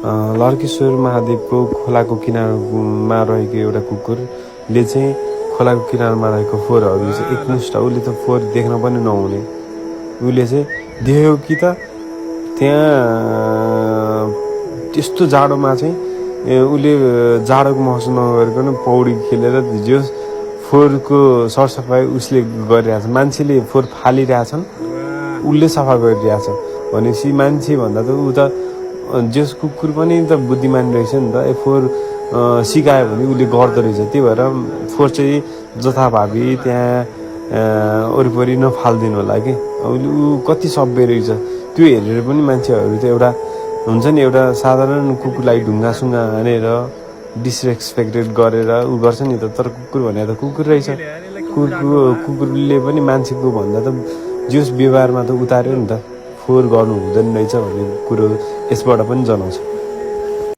लर्केश्वर महादेवको खोलाको किनारमा रहेको एउटा कुकुरले चाहिँ खोलाको किनारमा रहेको फोहोरहरू चाहिँ एकमुष्ट उसले त फोहोर देख्न पनि नहुने उसले चाहिँ देख्यो कि त त्यहाँ त्यस्तो जाडोमा चाहिँ उसले जाडोको महसुस नगरिकन पौडी खेलेर जो फोहोरको सरसफाइ उसले गरिरहेछ मान्छेले फोहोर फालिरहेछन् उसले सफा गरिरहेछ भनेपछि मान्छे भन्दा त ऊ त जस कुकुर पनि त बुद्धिमान रहेछ नि त फोहोर सिकायो भने उसले गर्दो रहेछ त्यही भएर फोहोर चाहिँ जथाभावी त्यहाँ वरिपरि नफालिदिनु होला कि उसले ऊ कति सभ्य रहेछ त्यो हेरेर पनि मान्छेहरू त एउटा हुन्छ नि एउटा साधारण कुकुरलाई ढुङ्गासुङ्गा हानेर डिसरेस्पेक्टेड गरेर ऊ गर्छ नि त तर कुकुर भने त कुकुर रहेछ कुकुरले पनि मान्छेको भन्दा त जस व्यवहारमा त उतार्यो नि त फोहोर गर्नु हुँदैन रहेछ भन्ने कुरो यसबाट पनि जनाउँछ